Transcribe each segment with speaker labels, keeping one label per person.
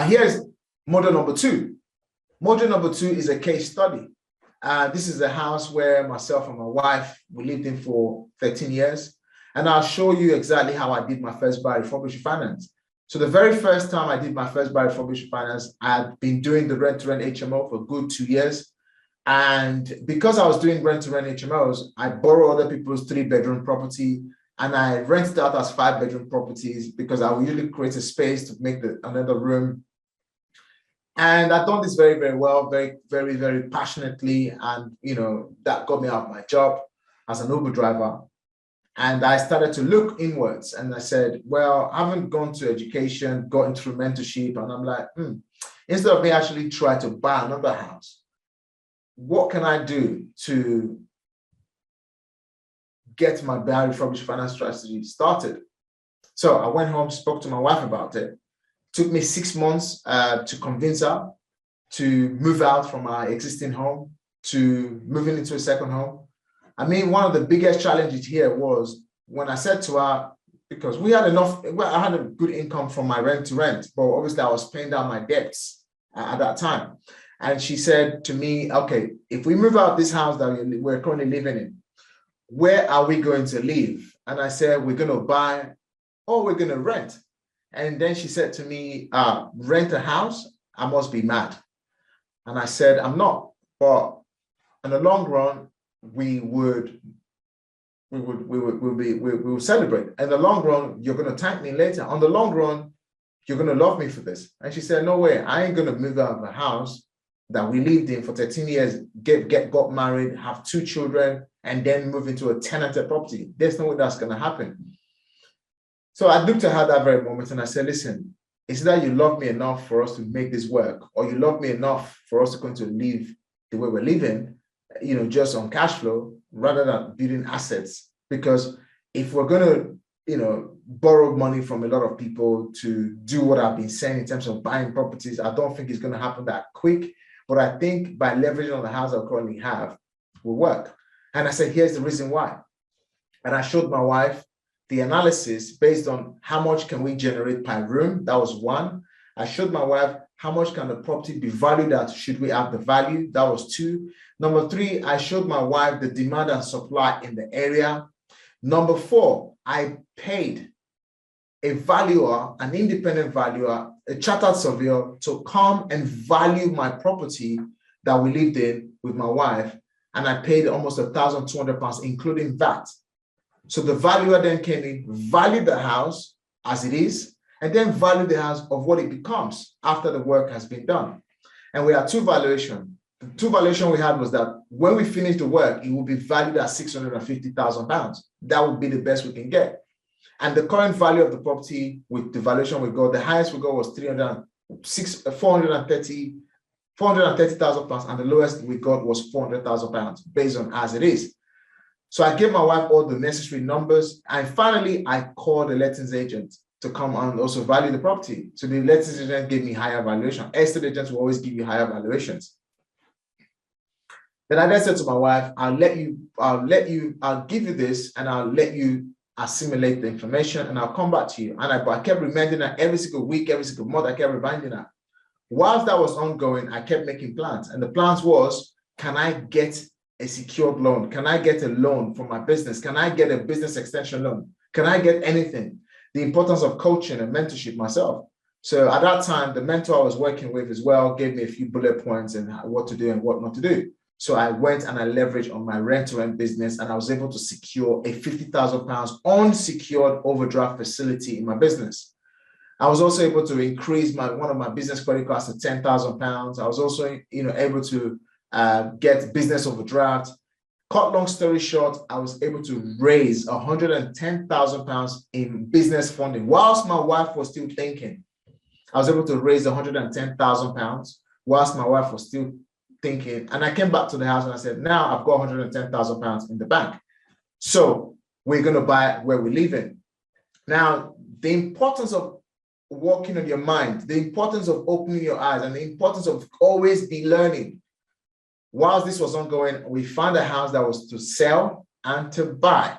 Speaker 1: Here's model number two. Model number two is a case study. This is a house where myself and my wife, we lived in for 13 years. And I'll show you exactly how I did my first BRRR refurbish refinance. So the very first time I did my first BRRR refurbish refinance, I had been doing the rent-to-rent HMO for a good 2 years. And because I was doing rent-to-rent HMOs, I borrowed other people's 3-bedroom property and I rented out as 5-bedroom properties because I would usually create a space to make another room. And I've done this very, very well, very, very, very passionately. And, that got me out of my job as an Uber driver. And I started to look inwards and I said, well, I haven't gone to education, gotten through mentorship. And I'm like, instead of me actually try to buy another house, what can I do to get my BRRR refurbish finance strategy started? So I went home, spoke to my wife about it. Took me 6 months to convince her to move out from our existing home to moving into a second home. I mean, one of the biggest challenges here was when I said to her, because we had I had a good income from my rent to rent, but obviously I was paying down my debts at that time. And she said to me, okay, if we move out this house that we're currently living in, where are we going to live? And I said, we're going to buy or we're going to rent. And then she said to me, rent a house? I must be mad. And I said, I'm not. But in the long run, we will celebrate. In the long run, you're going to thank me later. On the long run, you're going to love me for this. And she said, no way, I ain't going to move out of a house that we lived in for 13 years, got married, have 2 children, and then move into a tenanted property. There's no way that's going to happen. So I looked at her that very moment and I said, listen, it's that you love me enough for us to make this work, or you love me enough for us to continue to live the way we're living, just on cash flow rather than building assets. Because if we're going to, borrow money from a lot of people to do what I've been saying in terms of buying properties, I don't think it's going to happen that quick. But I think by leveraging on the house I currently have will work. And I said, here's the reason why. And I showed my wife the analysis based on how much can we generate per room. That was 1. I showed my wife how much can the property be valued at, should we have the value. That was 2. Number 3, I showed my wife the demand and supply in the area. Number 4, I paid a valuer, an independent valuer, a chartered surveyor to come and value my property that we lived in with my wife. And I paid almost £1,200, including that. So the valuer then came in, valued the house as it is, and then valued the house of what it becomes after the work has been done. And we had 2 valuations. The 2 valuations we had was that when we finish the work, it will be valued at £650,000. That would be the best we can get. And the current value of the property with the valuation we got, the highest we got was £430,000, and the lowest we got was £400,000 based on as it is. So I gave my wife all the necessary numbers, and finally I called the lettings agent to come and also value the property. So the lettings agent gave me higher valuation. Estate agents will always give you higher valuations. Then I then said to my wife, I'll give you this and I'll let you assimilate the information and I'll come back to you. And I kept reminding her every single week, every single month, I kept reminding her. Whilst that was ongoing, I kept making plans. And the plans was, can I get a secured loan? Can I get a loan for my business? Can I get a business extension loan? Can I get anything? The importance of coaching and mentorship myself. So at that time, the mentor I was working with as well gave me a few bullet points and what to do and what not to do. So I went and I leveraged on my rent-to-rent business, and I was able to secure a £50,000 unsecured overdraft facility in my business. I was also able to increase one of my business credit cards to £10,000. I was also able to get business overdraft. Cut long story short, I was able to raise £110,000 in business funding whilst my wife was still thinking. I was able to raise £110,000 whilst my wife was still thinking. And I came back to the house and I said, now I've got £110,000 in the bank. So we're going to buy where we live in. Now, the importance of working on your mind, the importance of opening your eyes, and the importance of always be learning. Whilst this was ongoing, we found a house that was to sell and to buy.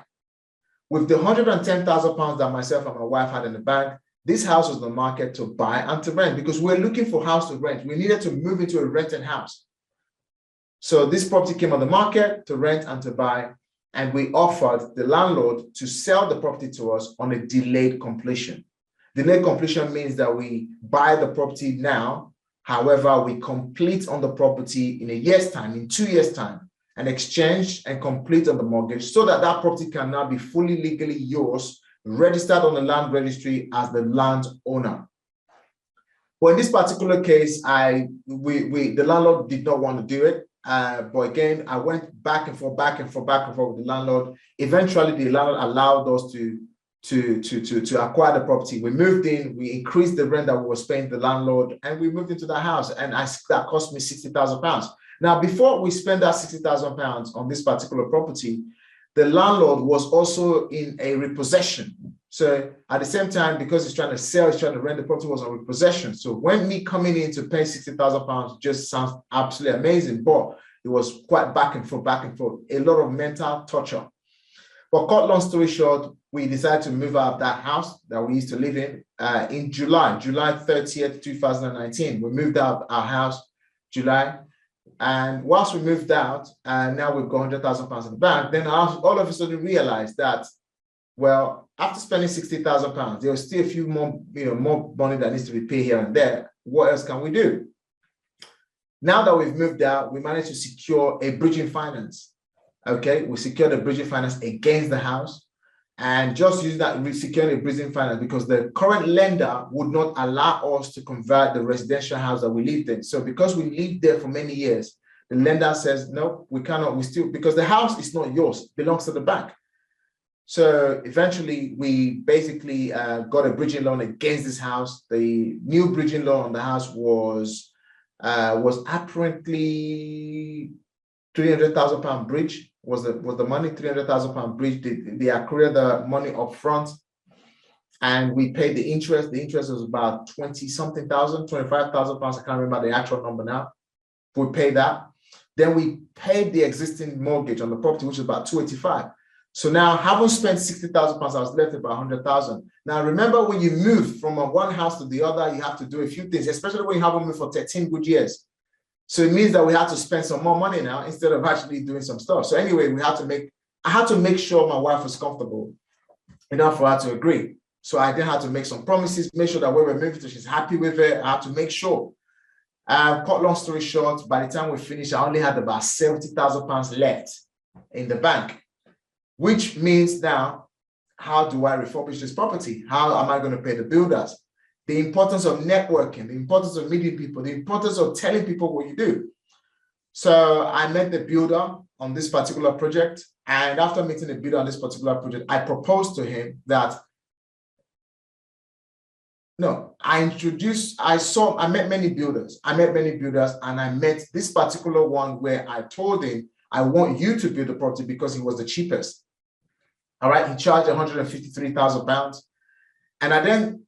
Speaker 1: With the £110,000 that myself and my wife had in the bank, This house was on the market to buy and to rent because we're looking for a house to rent. We needed to move into a rented house. So this property came on the market to rent and to buy, and we offered the landlord to sell the property to us on a delayed completion. Delayed completion means that we buy the property now. However, we complete on the property in a year's time, in 2 years' time, and exchange and complete on the mortgage so that that property can now be fully legally yours, registered on the land registry as the landowner. But in this particular case, the landlord did not want to do it. But again, I went back and forth with the landlord. Eventually, the landlord allowed us to acquire the property. We moved in, we increased the rent that we were paying the landlord, and we moved into the house. And that cost me £60,000. Now, before we spent that £60,000 on this particular property, the landlord was also in a repossession. So at the same time, because he's trying to sell, he's trying to rent, the property was on repossession. So when me coming in to pay £60,000 just sounds absolutely amazing, but it was quite back and forth, a lot of mental torture. But cut long story short, we decided to move out of that house that we used to live in July 30th, 2019. We moved out of our house, July. And whilst we moved out, and now we've got £100,000 in the bank, then I all of a sudden realized that, well, after spending £60,000, there was still a few more, more money that needs to be paid here and there. What else can we do? Now that we've moved out, we managed to secure a bridging finance. Okay, we secured a bridging finance against the house, and just use that, we secured a bridging finance because the current lender would not allow us to convert the residential house that we lived in. So because we lived there for many years, the lender says, no, we cannot, because the house is not yours, it belongs to the bank. So eventually we basically got a bridging loan against this house. The new bridging loan on the house was apparently £300,000 bridge. Was the money £300,000 bridge? They accrued the money up front, and we paid the interest. The interest was about 20-something thousand, £25,000. I can't remember the actual number now. We paid that. Then we paid the existing mortgage on the property, which is about 285. So now, having spent £60,000, I was left about 100,000. Now, remember, when you move from one house to the other, you have to do a few things, especially when you haven't moved for 13 good years. So it means that we had to spend some more money now instead of actually doing some stuff. So anyway, I had to make sure my wife was comfortable enough for her to agree. So I then had to make some promises, make sure that where we're moving to, she's happy with it. I had to make sure. Cut long story short, by the time we finished, I only had about £70,000 left in the bank, which means now, how do I refurbish this property? How am I going to pay the builders? The importance of networking, the importance of meeting people, the importance of telling people what you do. So I met the builder on this particular project. And after meeting the builder on this particular project, I proposed to him that, I met many builders. And I met this particular one where I told him, I want you to build the property because he was the cheapest. All right, he charged £153,000. And I then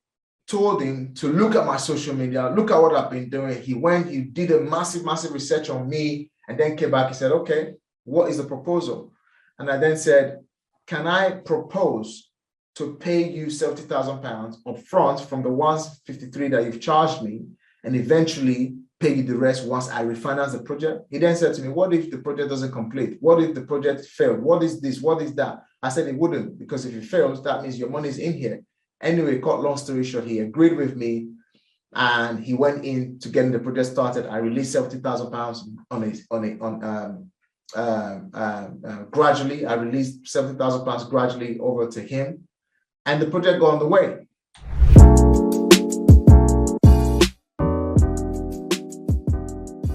Speaker 1: told him to look at my social media, look at what I've been doing. He did a massive research on me, and then came back and said, okay, what is the proposal? And I then said, can I propose to pay you £70,000 up front from the 153 that you've charged me, and eventually pay you the rest once I refinance the project? He then said to me, what if the project doesn't complete? What if the project failed? What is this? What is that? I said it wouldn't, because if it fails, that means your money's in here. Anyway, cut long story short, he agreed with me, and he went in to getting the project started. I released £70,000 gradually. I released £70,000 gradually over to him, and the project got on the way.